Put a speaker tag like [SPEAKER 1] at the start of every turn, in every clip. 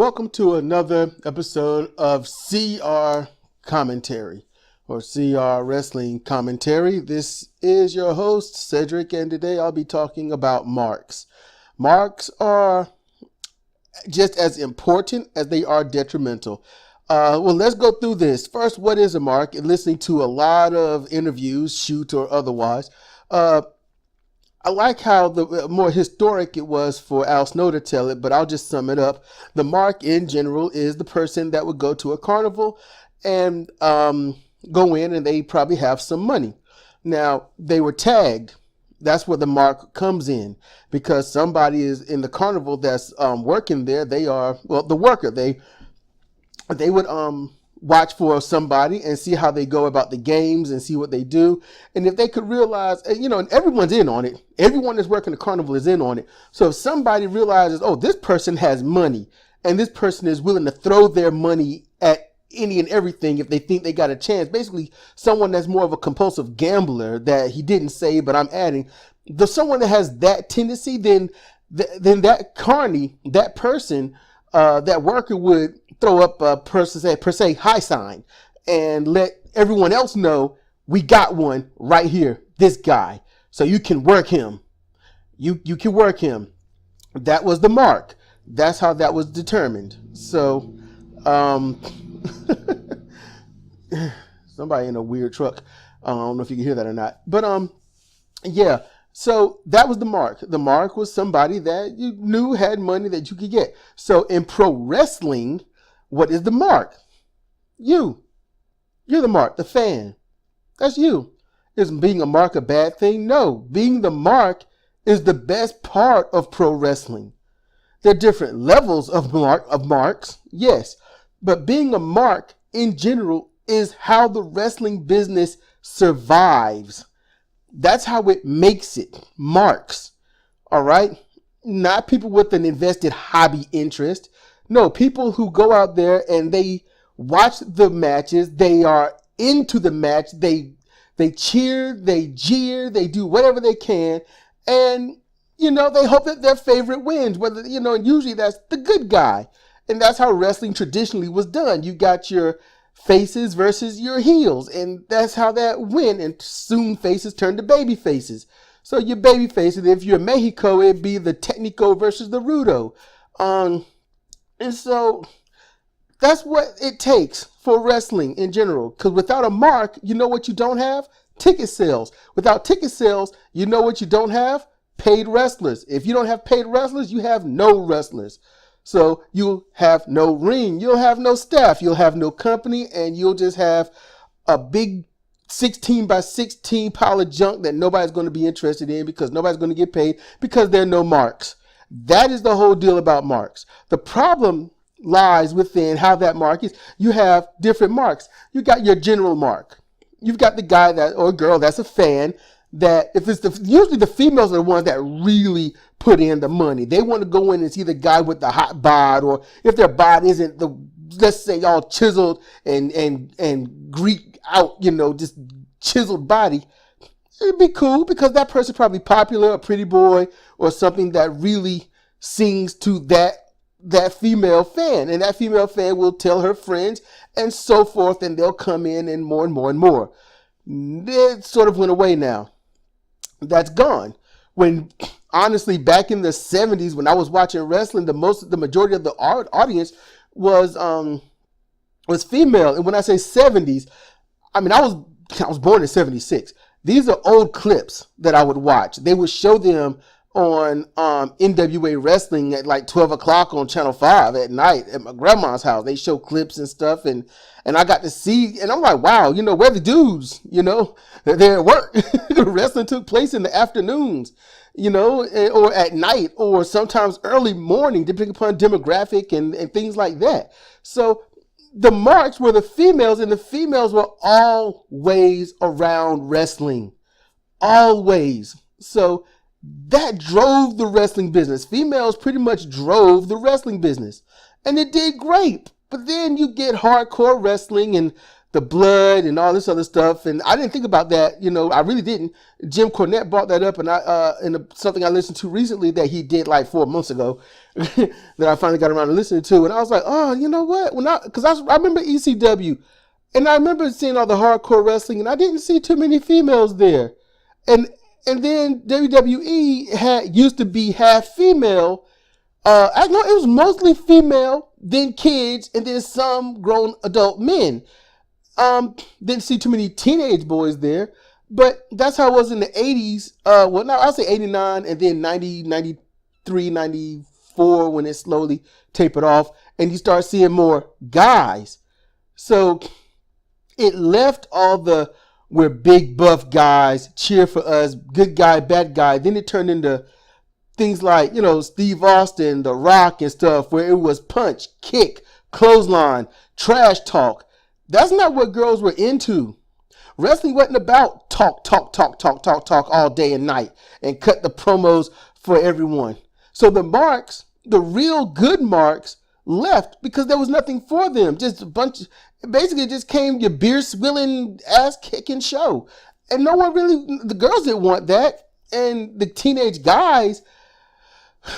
[SPEAKER 1] Welcome to another episode of CR Commentary or CR Wrestling Commentary. This is your host, Cedric, and today I'll be talking about marks. Marks are just as important as they are detrimental. Let's go through this. First, what is a mark? And listening to a lot of interviews, shoot or otherwise, I like how the more historic it was for Al Snow to tell it, but I'll just sum it up. The mark in general is the person that would go to a carnival and go in and they probably have some money. Now, they were tagged. That's where the mark comes in, because somebody is in the carnival that's working there. They are, well, the worker. They would watch for somebody and see how they go about the games and see what they do. And if they could realize, and everyone's in on it. Everyone that's working the carnival is in on it. So if somebody realizes, oh, this person has money and this person is willing to throw their money at any and everything if they think they got a chance, basically someone that's more of a compulsive gambler that he didn't say, but I'm adding, someone that has that tendency, then that carny, that person, that worker would throw up a per se high sign and let everyone else know we got one right here, this guy. So you can work him. You can work him. That was the mark. That's how that was determined. So, somebody in a weird truck. I don't know if you can hear that or not. But yeah. So that was the mark. The mark was somebody that you knew had money that you could get. So in pro wrestling, what is the mark? You. You're the mark, the fan. That's you. Is being a mark a bad thing? No. Being the mark is the best part of pro wrestling. There are different levels of marks, yes. But being a mark in general is how the wrestling business survives. That's how it makes it. Marks. All right? Not people with an invested hobby interest. No, people who go out there and they watch the matches. They are into the match. They cheer, they jeer, they do whatever they can. And, they hope that their favorite wins. Whether, and usually that's the good guy. And that's how wrestling traditionally was done. You got your faces versus your heels, and that's how that went. And soon faces turned to baby faces. So your baby faces, if you're Mexico, it'd be the Técnico versus the Rudo. And so that's what it takes for wrestling in general. Because without a mark, you know what you don't have? Ticket sales. Without ticket sales, you know what you don't have? Paid wrestlers. If you don't have paid wrestlers, you have no wrestlers. So you'll have no ring, you'll have no staff, you'll have no company, and you'll just have a big 16 by 16 pile of junk that nobody's going to be interested in because nobody's going to get paid because there are no marks. That is the whole deal about marks. The problem lies within how that mark is. You have different marks. You got your general mark. You've got the guy that or girl that's a fan. That if it's usually the females are the ones that really put in the money. They want to go in and see the guy with the hot bod, or if their bod isn't let's say all chiseled and Greek out, just chiseled body, it'd be cool because that person's probably popular, a pretty boy, or something that really sings to that female fan, and that female fan will tell her friends and so forth, and they'll come in and more and more and more. It sort of went away now. That's gone. When honestly, back in the 70s, when I was watching wrestling, the majority of the audience was female. And when I say 70s, I mean I was born in 76. These are old clips that I would watch. They would show them on NWA Wrestling at like 12 o'clock on Channel 5 at night at my grandma's house. They show clips and stuff, and I got to see, and I'm like, wow, where the dudes, they're at work. Wrestling took place in the afternoons, or at night, or sometimes early morning, depending upon demographic and things like that. So the marks were the females, and the females were always around wrestling. Always. So that drove the wrestling business. Females pretty much drove the wrestling business. And it did great. But then you get hardcore wrestling and the blood and all this other stuff. And I didn't think about that. I really didn't. Jim Cornette brought that up, and something I listened to recently that he did like 4 months ago that I finally got around to listening to. And I was like, oh, you know what? Because I remember ECW, and I remember seeing all the hardcore wrestling, and I didn't see too many females there. And then WWE used to be half female. I know it was mostly female, then kids, and then some grown adult men. Didn't see too many teenage boys there, but that's how it was in the 80s. I'll say 89, and then 90, 93, 94 when it slowly tapered off, and you start seeing more guys. So it left all the, we're big buff guys, cheer for us, good guy, bad guy. Then it turned into things like, Steve Austin, The Rock and stuff, where it was punch, kick, clothesline, trash talk. That's not what girls were into. Wrestling wasn't about talk all day and night and cut the promos for everyone. So the marks, the real good marks, left because there was nothing for them. Just a bunch, basically just came your beer swilling, ass kicking show. And no one really, the girls didn't want that. And the teenage guys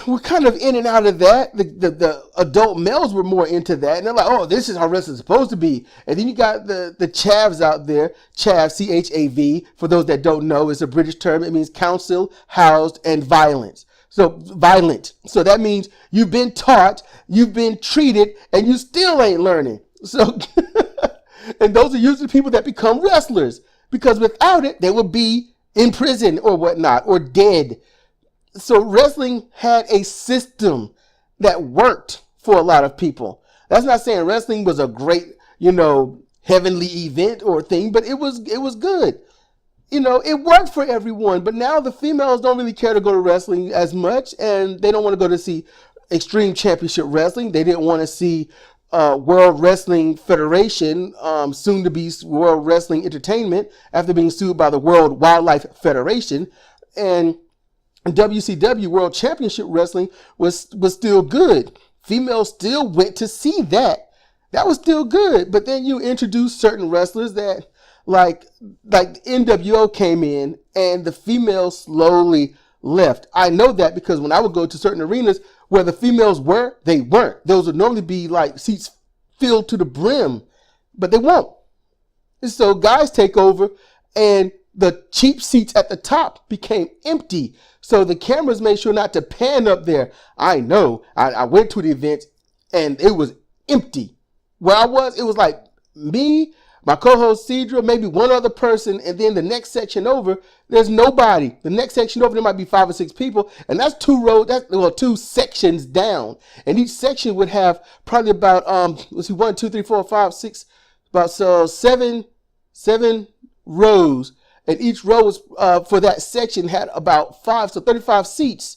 [SPEAKER 1] were kind of in and out of that. The adult males were more into that. And they're like, oh, this is how wrestling's supposed to be. And then you got the chavs out there. Chav, C-H-A-V, for those that don't know, is a British term. It means counsel, housed, and violence. So violent. So that means you've been taught, you've been treated, and you still ain't learning. So, and those are usually people that become wrestlers, because without it, they would be in prison or whatnot, or dead. So wrestling had a system that worked for a lot of people. That's not saying wrestling was a great, heavenly event or thing, but it was good. It worked for everyone. But now the females don't really care to go to wrestling as much, and they don't want to go to see Extreme Championship Wrestling. They didn't want to see World Wrestling Federation, soon to be World Wrestling Entertainment, after being sued by the World Wildlife Federation. And WCW, World Championship Wrestling, was still good. Females still went to see that. That was still good. But then you introduce certain wrestlers that, like NWO came in, and the females slowly left. I know that because when I would go to certain arenas where the females were, they weren't. Those would normally be like seats filled to the brim, but they won't. And so guys take over, and the cheap seats at the top became empty. So the cameras made sure not to pan up there. I know. I went to the event and it was empty. Where I was, it was like me, my co-host Cedra, maybe one other person, and then the next section over, there's nobody. The next section over, there might be 5 or 6 people, and that's 2 sections down. And each section would have probably about 1, 2, 3, 4, 5, 6, about 7 rows. And each row was for that section had about 35 seats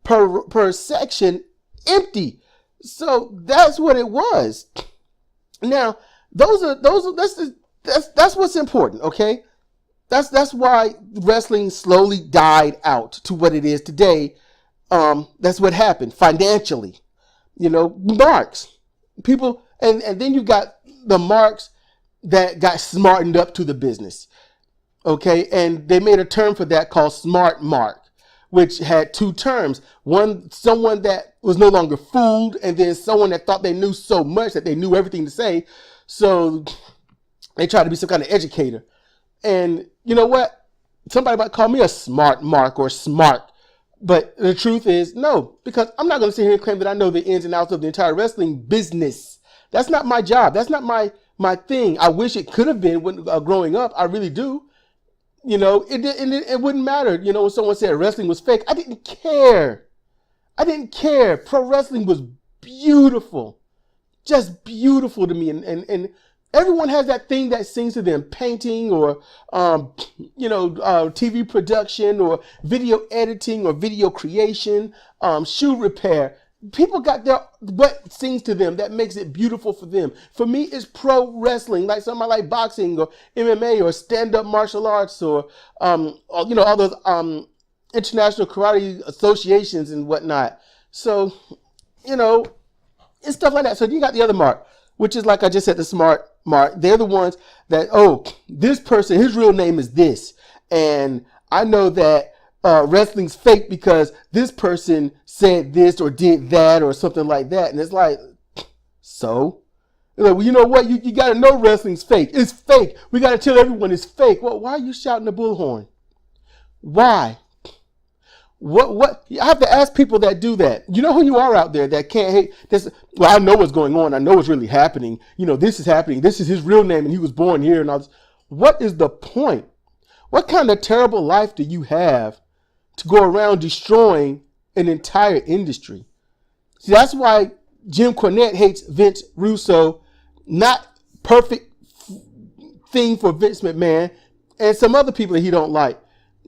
[SPEAKER 1] per section, empty. So that's what it was. Now, that's what's important, okay? That's why wrestling slowly died out to what it is today. That's what happened financially. Marks. People, and then you got the marks that got smartened up to the business. Okay, and they made a term for that called smart mark, which had 2 terms. One, someone that was no longer fooled, and then someone that thought they knew so much that they knew everything to say. So they tried to be some kind of educator. And you know what? Somebody might call me a smart mark or smart. But the truth is, no, because I'm not going to sit here and claim that I know the ins and outs of the entire wrestling business. That's not my job. That's not my thing. I wish it could have been when growing up. I really do. It wouldn't matter. When someone said wrestling was fake, I didn't care. Pro wrestling was beautiful. Just beautiful to me. And everyone has that thing that sings to them. Painting or, TV production or video editing or video creation, shoe repair. People got what sings to them that makes it beautiful for them. For me, it's pro wrestling, like something like boxing or MMA or stand-up martial arts or all those international karate associations and whatnot. So, it's stuff like that. So you got the other mark, which is like I just said, the smart Mark. They're the ones that, oh, this person, his real name is this. And I know that wrestling's fake because this person said this or did that or something like that. And it's like, so? Like, well, you know what? You got to know wrestling's fake. It's fake. We got to tell everyone it's fake. Well, why are you shouting the bullhorn? Why? What? I have to ask people that do that. You know who you are out there that can't hate this. Well, I know what's going on. I know what's really happening. You know, this is happening. This is his real name and he was born here and all this. What is the point? What kind of terrible life do you have to go around destroying an entire industry? See, that's why Jim Cornette hates Vince Russo. Not perfect thing for Vince McMahon and some other people that he don't like,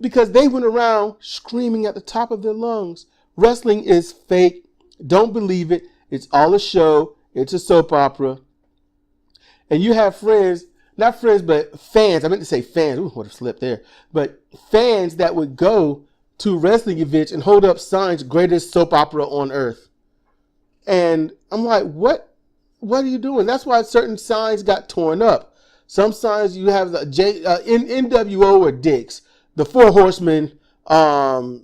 [SPEAKER 1] because they went around screaming at the top of their lungs, wrestling is fake. Don't believe it. It's all a show. It's a soap opera. And you have friends, not friends, but fans. I meant to say fans. Ooh, would have slipped there. But fans that would go to wrestling events and hold up signs, greatest soap opera on earth. And I'm like, what are you doing? That's why certain signs got torn up. Some signs you have the NWO or dicks. The Four Horsemen,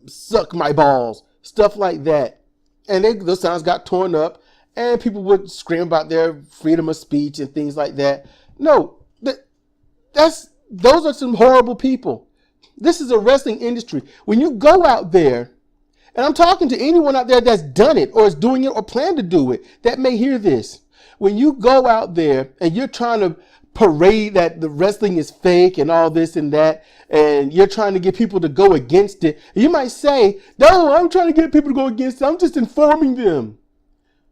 [SPEAKER 1] suck my balls, stuff like that. And those signs got torn up and people would scream about their freedom of speech and things like that. No, those are some horrible people. This is a wrestling industry. When you go out there, and I'm talking to anyone out there that's done it or is doing it or plan to do it that may hear this. When you go out there and you're trying to parade that the wrestling is fake and all this and that, and you're trying to get people to go against it, you might say, no, I'm trying to get people to go against it. I'm just informing them.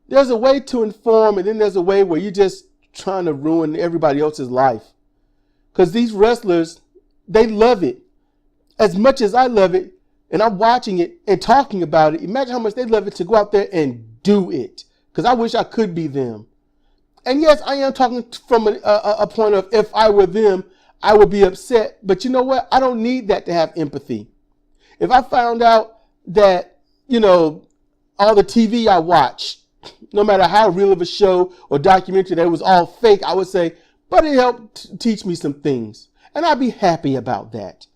[SPEAKER 1] There's a way to inform, and then there's a way where you're just trying to ruin everybody else's life. Because these wrestlers, they love it as much as I love it, and I'm watching it and talking about it. Imagine how much they love it to go out there and do it. Because I wish I could be them. And yes, I am talking from a point of, if I were them, I would be upset. But you know what? I don't need that to have empathy. If I found out that, all the TV I watch, no matter how real of a show or documentary that it was all fake, I would say, but it helped teach me some things. And I'd be happy about that.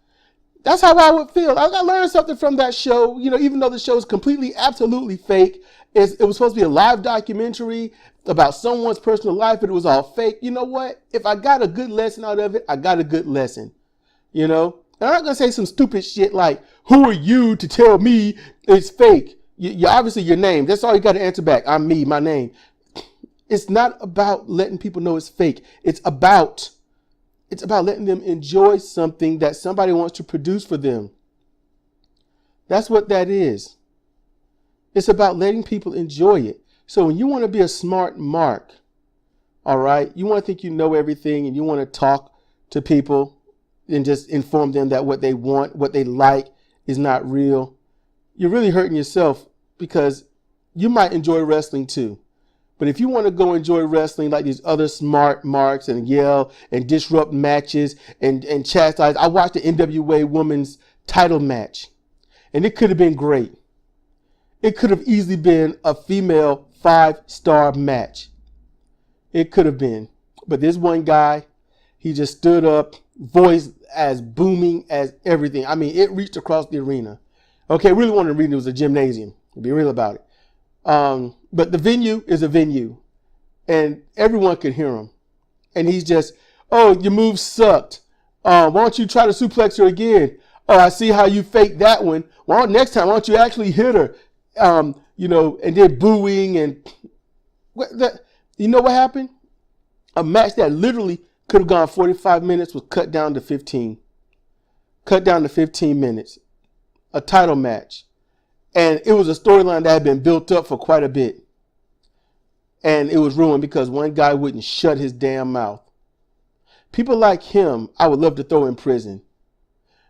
[SPEAKER 1] That's how I would feel. I learned something from that show, even though the show is completely, absolutely fake. It was supposed to be a live documentary about someone's personal life, but it was all fake. You know what? If I got a good lesson out of it, I got a good lesson. And I'm not going to say some stupid shit like, who are you to tell me it's fake? You obviously your name. That's all you got to answer back. I'm me, my name. It's not about letting people know it's fake. It's about letting them enjoy something that somebody wants to produce for them. That's what that is. It's about letting people enjoy it. So when you want to be a smart mark, all right, you want to think you know everything and you want to talk to people and just inform them that what they want, what they like is not real, you're really hurting yourself, because you might enjoy wrestling too. But if you want to go enjoy wrestling like these other smart marks and yell and disrupt matches and chastise. I watched the NWA women's title match and it could have been great. It could have easily been a female 5-star match. It could have been. But this one guy, he just stood up, voice as booming as everything. I mean, it reached across the arena. Okay, really wanted to read it was a gymnasium. To be real about it. But the venue is a venue and everyone could hear him. And he's just, oh, your move sucked. Why don't you try to suplex her again? Oh, I see how you faked that one. Well, next time, why don't you actually hit her? And then booing and you know what happened? A match that literally could have gone 45 minutes was cut down to 15. Cut down to 15 minutes. A title match. And it was a storyline that had been built up for quite a bit. And it was ruined because one guy wouldn't shut his damn mouth. People like him, I would love to throw in prison.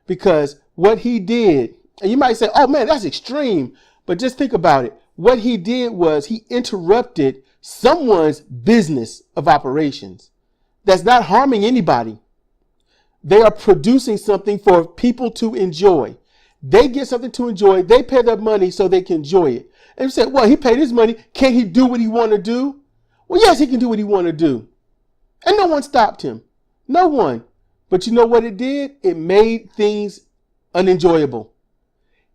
[SPEAKER 1] Because what he did, and you might say, oh man, that's extreme. But just think about it. What he did was he interrupted someone's business of operations that's not harming anybody. They are producing something for people to enjoy. They get something to enjoy. They pay their money so they can enjoy it. And you say, well, he paid his money. Can't he do what he want to do? Well, yes, he can do what he want to do. And no one stopped him. No one. But you know what it did? It made things unenjoyable.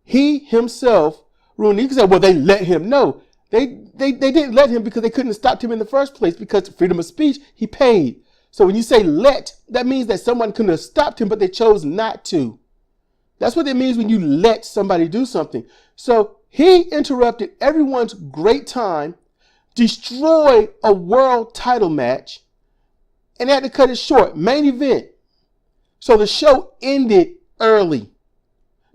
[SPEAKER 1] He himself ruined it. You can say, well, they let him. No, they didn't let him because they couldn't have stopped him in the first place, because freedom of speech, he paid. So when you say let, that means that someone couldn't have stopped him, but they chose not to. That's what it means when you let somebody do something. So he interrupted everyone's great time, destroyed a world title match, and had to cut it short. Main event. So the show ended early.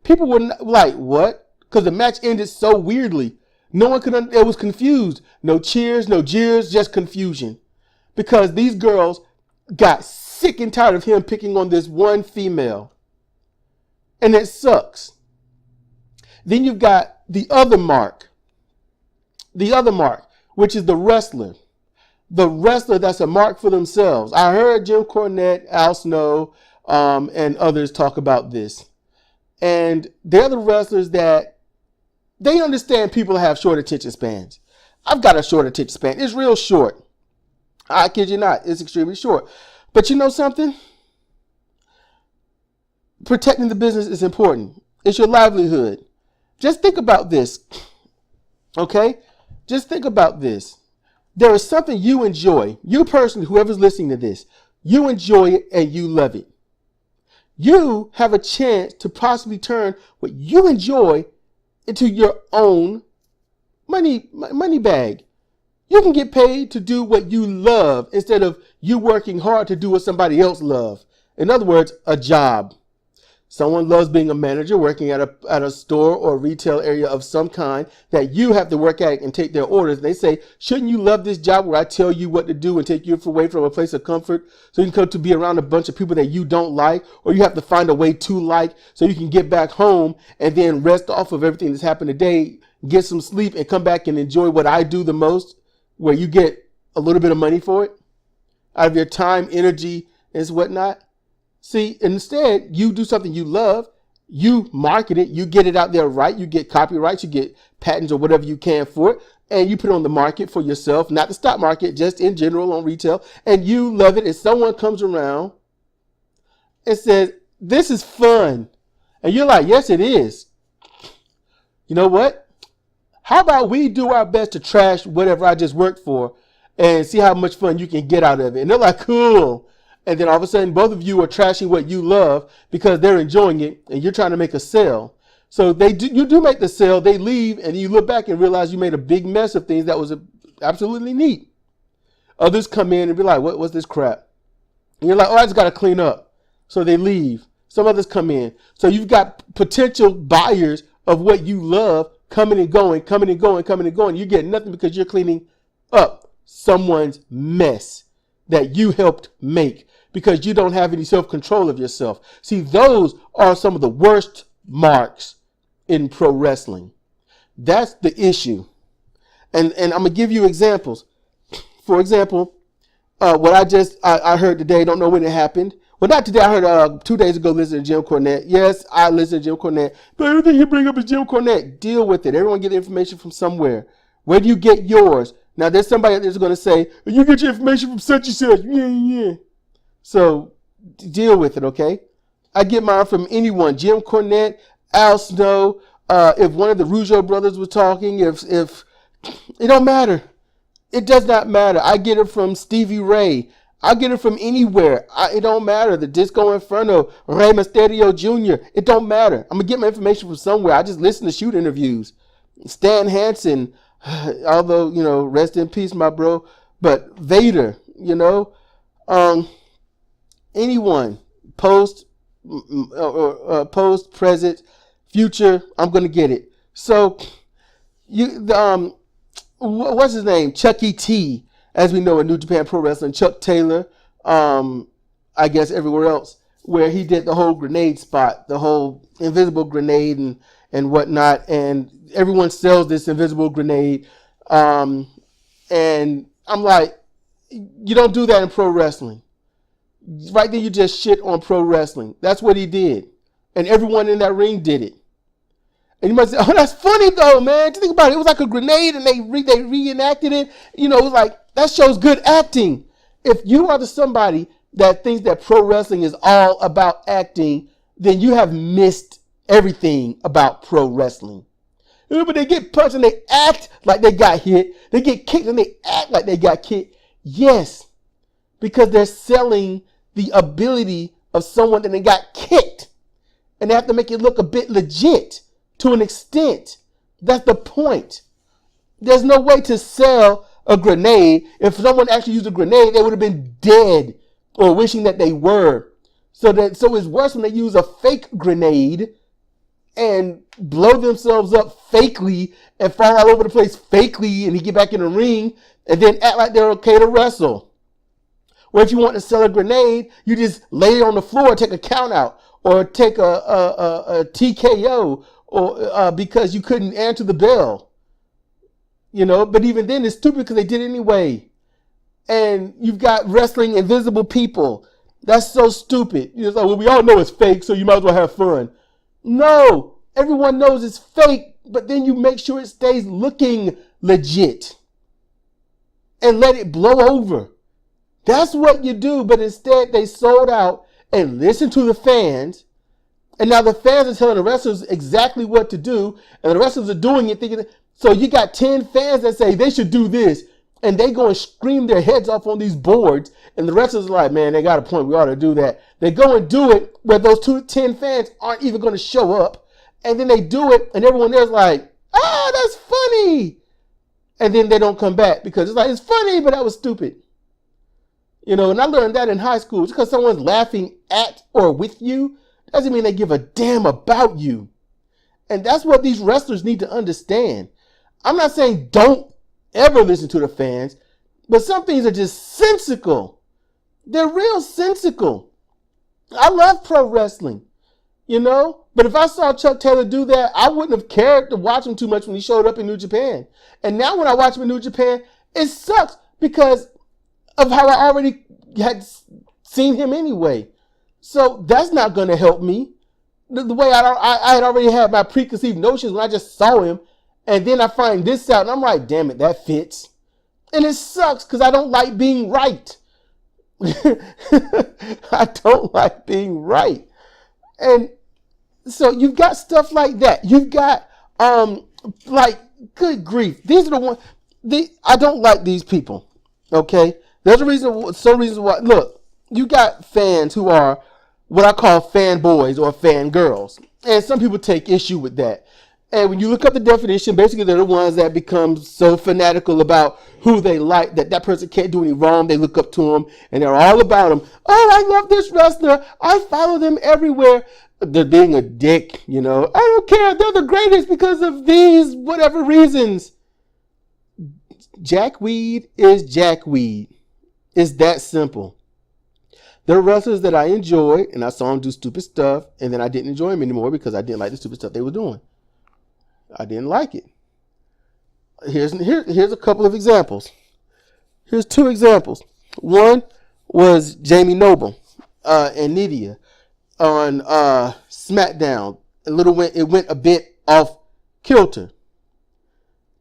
[SPEAKER 1] People were like, what? Because the match ended so weirdly. No one could, it was confused. No cheers, no jeers, just confusion. Because these girls got sick and tired of him picking on this one female. And it sucks. Then you've got the other mark. The other mark, which is the wrestler. The wrestler that's a mark for themselves. I heard Jim Cornette, Al Snow, and others talk about this. And they're the wrestlers that they understand people have short attention spans. I've got a short attention span. It's real short. I kid you not. It's extremely short. But you know something? Protecting the business is important. It's your livelihood. Just think about this. Okay? Just think about this. There is something you enjoy. You personally, whoever's listening to this, you enjoy it and you love it. You have a chance to possibly turn what you enjoy into your own money bag. You can get paid to do what you love instead of you working hard to do what somebody else loves. In other words, a job. Someone loves being a manager, working at a store or retail area of some kind that you have to work at and take their orders. They say, shouldn't you love this job where I tell you what to do and take you away from a place of comfort so you can come to be around a bunch of people that you don't like, or you have to find a way to like so you can get back home and then rest off of everything that's happened today, get some sleep and come back and enjoy what I do the most, where you get a little bit of money for it out of your time, energy, and whatnot. See, instead, you do something you love, you market it, you get it out there right, you get copyrights, you get patents or whatever you can for it, and you put it on the market for yourself, not the stock market, just in general on retail, and you love it, and someone comes around and says, this is fun. And you're like, yes, it is. You know what? How about we do our best to trash whatever I just worked for and see how much fun you can get out of it? And they're like, cool. And then all of a sudden, both of you are trashing what you love because they're enjoying it and you're trying to make a sale. So you do make the sale, they leave, and you look back and realize you made a big mess of things that was absolutely neat. Others come in and be like, what's this crap? And you're like, oh, I just got to clean up. So they leave. Some others come in. So you've got potential buyers of what you love coming and going, coming and going, coming and going. You get nothing because you're cleaning up someone's mess that you helped make, because you don't have any self-control of yourself. See, those are some of the worst marks in pro wrestling. That's the issue. And I'm going to give you examples. For example, what I heard today, don't know when it happened. Well, not today. I heard 2 days ago, listen to Jim Cornette. Yes, I listen to Jim Cornette. But everything you bring up is Jim Cornette. Deal with it. Everyone get the information from somewhere. Where do you get yours? Now, there's somebody out there that's going to say, you get your information from such and such. Yeah. So deal with it, okay? I get mine from anyone. Jim Cornette, Al Snow. If one of the Rougeau brothers was talking, if it don't matter. It does not matter. I get it from Stevie Ray. I get it from anywhere. It don't matter. The Disco Inferno, Rey Mysterio Jr. It don't matter. I'm going to get my information from somewhere. I just listen to shoot interviews. Stan Hansen, although, rest in peace, my bro. But Vader, anyone, post, present, future, I'm going to get it. So, what's his name? Chucky T, as we know in New Japan Pro Wrestling. Chuck Taylor, I guess everywhere else, where he did the whole grenade spot, the whole invisible grenade and whatnot. And everyone sells this invisible grenade. And I'm like, you don't do that in pro wrestling. Right there, you just shit on pro wrestling. That's what he did. And everyone in that ring did it. And you might say, oh, that's funny though, man. Just think about it. It was like a grenade and they reenacted it. It was like, that shows good acting. if you are somebody that thinks that pro wrestling is all about acting, then you have missed everything about pro wrestling. But they get punched and they act like they got hit. They get kicked and they act like they got kicked. Yes, because they're selling the ability of someone that they got kicked. And they have to make it look a bit legit to an extent. That's the point. There's no way to sell a grenade. If someone actually used a grenade, they would have been dead or wishing that they were. So it's worse when they use a fake grenade and blow themselves up fakely and fall all over the place fakely, and he get back in the ring and then act like they're okay to wrestle. Or if you want to sell a grenade, you just lay it on the floor, take a count out, or take a TKO, or because you couldn't answer the bell. But even then it's stupid because they did it anyway. And you've got wrestling invisible people. That's so stupid. It's like, well, we all know it's fake, so you might as well have fun. No, everyone knows it's fake, but then you make sure it stays looking legit and let it blow over. That's what you do, but instead they sold out and listened to the fans, and now the fans are telling the wrestlers exactly what to do, and the wrestlers are doing it thinking, so you got 10 fans that say they should do this, and they go and scream their heads off on these boards, and the wrestlers are like, man, they got a point, we ought to do that. They go and do it where those 10 fans aren't even going to show up, and then they do it, and everyone there's like, that's funny, and then they don't come back because it's like, it's funny, but that was stupid. And I learned that in high school. Just because someone's laughing at or with you doesn't mean they give a damn about you. And that's what these wrestlers need to understand. I'm not saying don't ever listen to the fans, but some things are just sensical. They're real sensical. I love pro wrestling, but if I saw Chuck Taylor do that, I wouldn't have cared to watch him too much when he showed up in New Japan. And now when I watch him in New Japan, it sucks because of how I already had seen him anyway. So that's not going to help me. The way I had already had my preconceived notions when I just saw him, and then I find this out, and I'm like, damn it, that fits. And it sucks because I don't like being right. I don't like being right. And so you've got stuff like that. You've got, good grief. These are the ones, I don't like these people, okay? There's some reasons why. Look, you got fans who are what I call fanboys or fangirls. And some people take issue with that. And when you look up the definition, basically they're the ones that become so fanatical about who they like that person can't do any wrong. They look up to them and they're all about them. Oh, I love this wrestler. I follow them everywhere. They're being a dick, I don't care. They're the greatest because of these whatever reasons. Jackweed is jackweed. It's that simple. There are wrestlers that I enjoyed, and I saw them do stupid stuff, and then I didn't enjoy them anymore because I didn't like the stupid stuff they were doing. I didn't like it. Here's a couple of examples. Here's 2 examples. One was Jamie Noble and Nydia on SmackDown. It went a bit off kilter.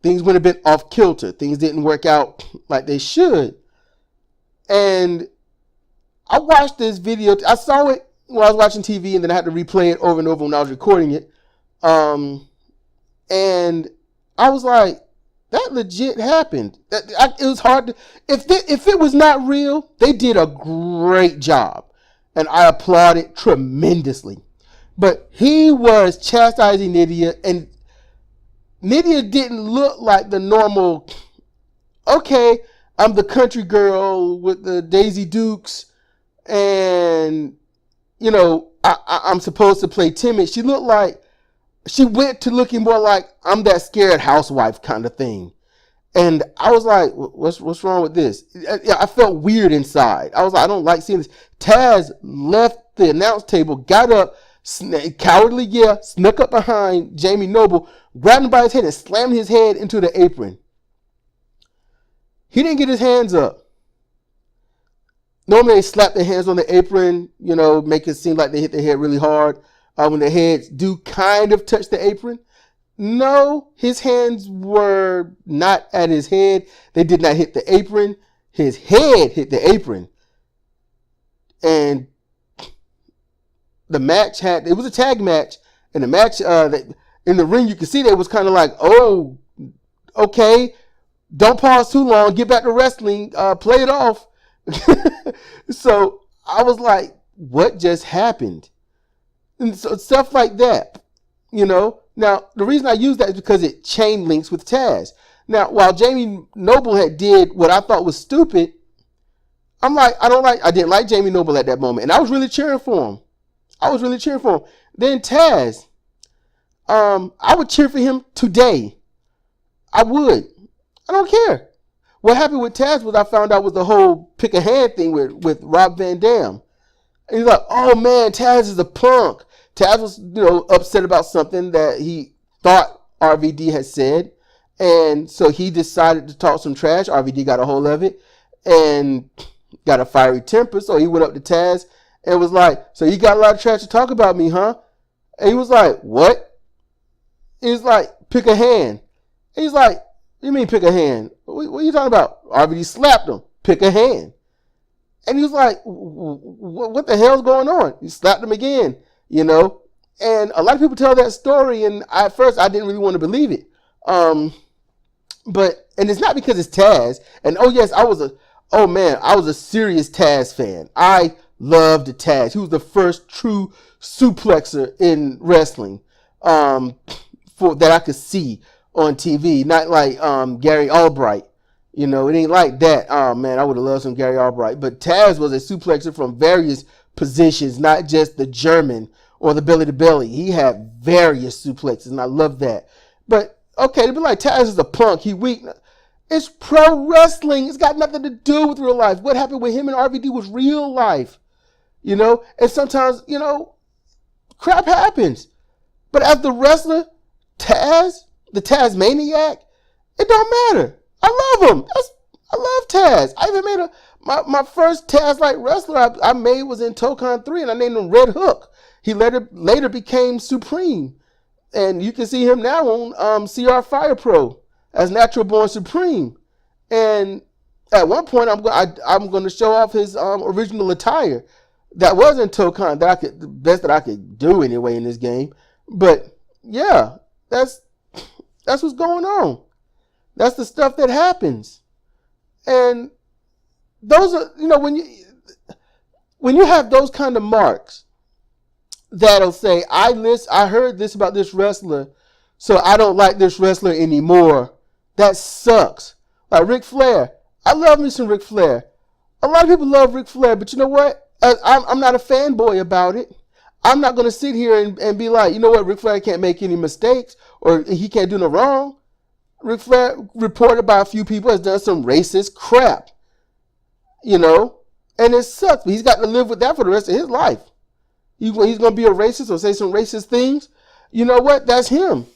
[SPEAKER 1] Things went a bit off kilter. Things didn't work out like they should. And I watched this video. I saw it when I was watching TV, and then I had to replay it over and over when I was recording it. And I was like, that legit happened. It was hard to, if it was not real, they did a great job. And I applaud it tremendously. But he was chastising Nydia, and Nydia didn't look like the normal, okay, I'm the country girl with the Daisy Dukes, and, I'm supposed to play timid. She looked like, she went to looking more like I'm that scared housewife kind of thing. And I was like, what's wrong with this? I felt weird inside. I was like, I don't like seeing this. Taz left the announce table, got up, cowardly, snuck up behind Jamie Noble, grabbed him by his head and slammed his head into the apron. He didn't get his hands up. Normally they slap their hands on the apron, make it seem like they hit their head really hard. When their heads do kind of touch the apron. No, his hands were not at his head. They did not hit the apron. his head hit the apron. And the match it was a tag match. And the match, in the ring, you could see they was kind of like, oh, okay, don't pause too long, get back to wrestling, play it off. So I was like, what just happened? And so stuff like that, Now, the reason I use that is because it chain links with Taz. Now, while Jamie Noble had did what I thought was stupid, I didn't like Jamie Noble at that moment. And I was really cheering for him. Then Taz, I would cheer for him today. I would. I don't care. What happened with Taz was I found out was the whole pick a hand thing with Rob Van Dam. And he's like, oh man, Taz is a punk. Taz was, upset about something that he thought RVD had said. And so he decided to talk some trash. RVD got a hold of it and got a fiery temper. So he went up to Taz and was like, so you got a lot of trash to talk about me, huh? And he was like, what? He's like, pick a hand. And he's like, what do you mean pick a hand? What are you talking about? RVD slapped him. Pick a hand. And he was like, what the hell's going on? He slapped him again, And a lot of people tell that story, and at first I didn't really want to believe it. But it's not because it's Taz. And oh yes, I was a serious Taz fan. I loved Taz. He was the first true suplexer in wrestling, that I could see on TV. Not like Gary Albright. It ain't like that. Oh man, I would have loved some Gary Albright. But Taz was a suplexer from various positions, not just the German or the belly to belly. He had various suplexes, and I love that. But okay, to be like Taz is a punk, he weak. It's pro wrestling. It's got nothing to do with real life. What happened with him and RVD was real life. And sometimes, crap happens. But as the wrestler, Taz, the Tazmaniac, it don't matter. I love him. I love Taz. I even made my first Taz-like wrestler I made was in Tokon 3, and I named him Red Hook. He later became Supreme. And you can see him now on CR Fire Pro as Natural Born Supreme. And at one point, I'm going to show off his original attire that was in Tokon, the best that I could do anyway in this game. But yeah, that's what's going on. That's the stuff that happens. And those are, when you have those kind of marks that'll say, I heard this about this wrestler, so I don't like this wrestler anymore. That sucks. Like Ric Flair. I love me some Ric Flair. A lot of people love Ric Flair, but you know what? I'm not a fanboy about it. I'm not going to sit here and be like, you know what, Ric Flair can't make any mistakes or he can't do no wrong. Ric Flair, reported by a few people, has done some racist crap. And it sucks, but he's got to live with that for the rest of his life. He's going to be a racist or say some racist things. You know what? That's him.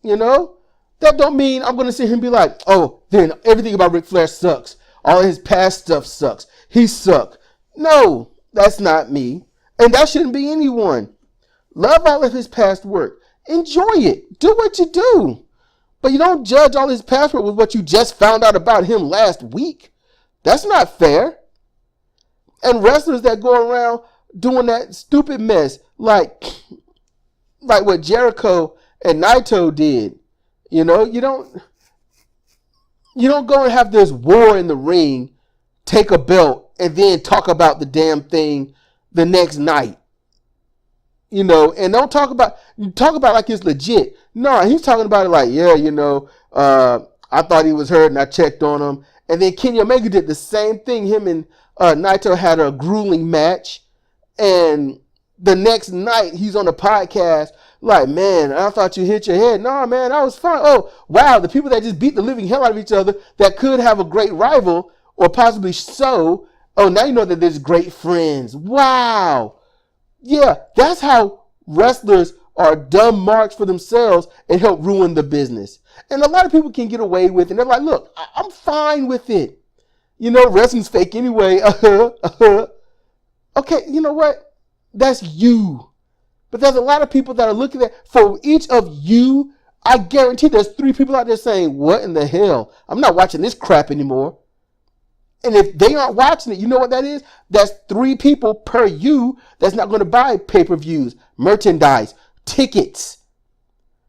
[SPEAKER 1] That don't mean I'm going to sit here and be like, oh, then everything about Ric Flair sucks. All his past stuff sucks. He sucked. No, that's not me. And that shouldn't be anyone. Love all of his past work. Enjoy it. Do what you do. But you don't judge all his past work with what you just found out about him last week. That's not fair. And wrestlers that go around doing that stupid mess, like what Jericho and Naito did. You don't go and have this war in the ring, take a belt, and then talk about the damn thing the next night. And don't talk about like it's legit. No, he's talking about it like, I thought he was hurt and I checked on him. And then Kenny Omega did the same thing. Him and Naito had a grueling match. And the next night he's on a podcast like, man, I thought you hit your head. No, man, that was fun. Oh, wow, the people that just beat the living hell out of each other that could have a great rival or possibly so. Oh, now you know that there's great friends. Wow. Yeah, that's how wrestlers are dumb marks for themselves and help ruin the business. And a lot of people can get away with it. And they're like, look, I'm fine with it. Wrestling's fake anyway. Okay, you know what? That's you. But there's a lot of people that are looking at, for each of you, I guarantee there's 3 people out there saying, what in the hell? I'm not watching this crap anymore. And if they aren't watching it, you know what that is? That's 3 people per you that's not going to buy pay-per-views, merchandise, tickets.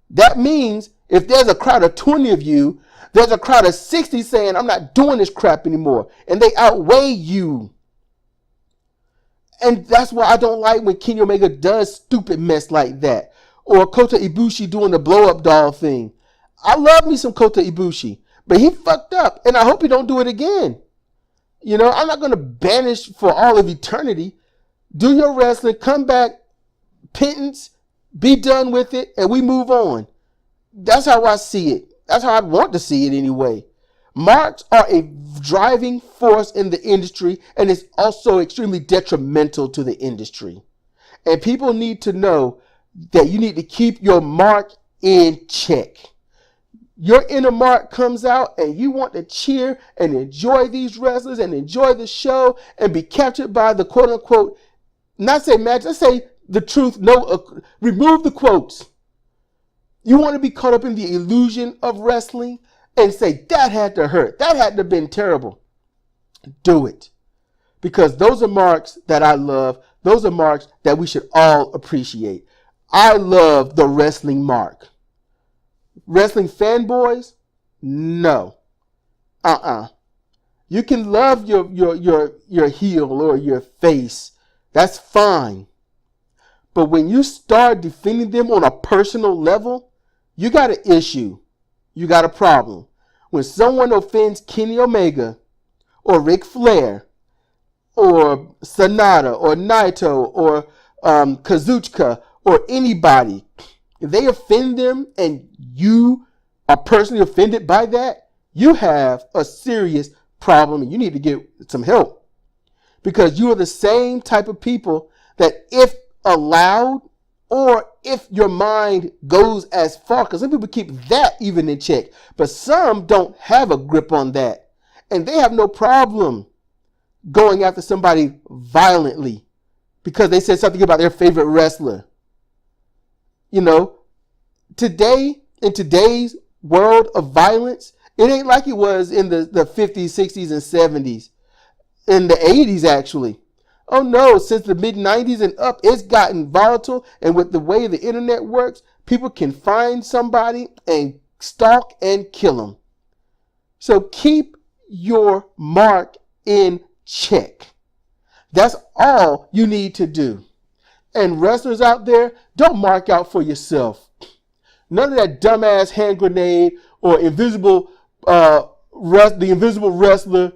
[SPEAKER 1] That means if there's a crowd of 20 of you, there's a crowd of 60 saying, I'm not doing this crap anymore. And they outweigh you. And that's why I don't like when Kenny Omega does stupid mess like that. Or Kota Ibushi doing the blow-up doll thing. I love me some Kota Ibushi. But he fucked up. And I hope he don't do it again. You know, I'm not going to banish for all of eternity. Do your wrestling, come back, penance, be done with it, and we move on. That's how I see it. That's how I want to see it anyway. Marks are a driving force in the industry, and it's also extremely detrimental to the industry. And people need to know that you need to keep your mark in check. Your inner mark comes out and you want to cheer and enjoy these wrestlers and enjoy the show and be captured by the quote unquote, not say match, let's say the truth, remove the quotes. You want to be caught up in the illusion of wrestling and say that had to hurt, that had to have been terrible. Do it. Because those are marks that I love. Those are marks that we should all appreciate. I love the wrestling mark. Wrestling fanboys? No. You can love your heel or your face. That's fine. But when you start defending them on a personal level, you got an issue. You got a problem. When someone offends Kenny Omega or Ric Flair or Sonata or Naito or Kazuchika or anybody, if they offend them and you are personally offended by that, you have a serious problem and you need to get some help. Because you are the same type of people that if allowed or if your mind goes as far, because some people keep that even in check, but some don't have a grip on that. And they have no problem going after somebody violently because they said something about their favorite wrestler. You know, today, in today's world of violence, it ain't like it was in the 50s, 60s, and 70s. In the 80s, actually. Oh no, since the mid-90s and up, it's gotten volatile. And with the way the internet works, people can find somebody and stalk and kill them. So keep your mark in check. That's all you need to do. And wrestlers out there, don't mark out for yourself. None of that dumbass hand grenade or the invisible wrestler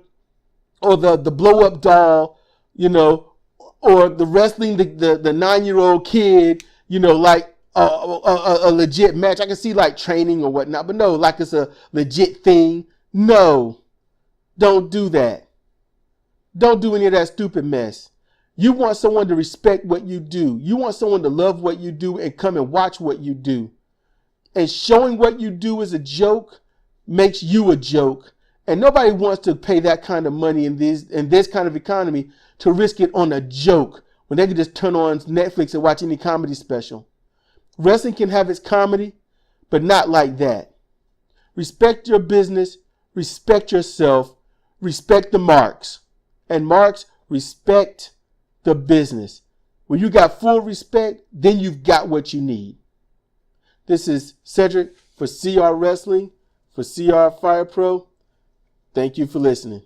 [SPEAKER 1] or the blow up doll, you know, or the wrestling the 9-year-old kid, you know, like a legit match. I can see like training or whatnot, but no, like it's a legit thing. No, don't do that. Don't do any of that stupid mess. You want someone to respect what you do. You want someone to love what you do and come and watch what you do. And showing what you do as a joke makes you a joke. And nobody wants to pay that kind of money in this kind of economy to risk it on a joke when they can just turn on Netflix and watch any comedy special. Wrestling can have its comedy, but not like that. Respect your business. Respect yourself. Respect the marks. And marks, respect the business. When you got full respect, then you've got what you need. This is Cedric for CR Wrestling, for CR Fire Pro. Thank you for listening.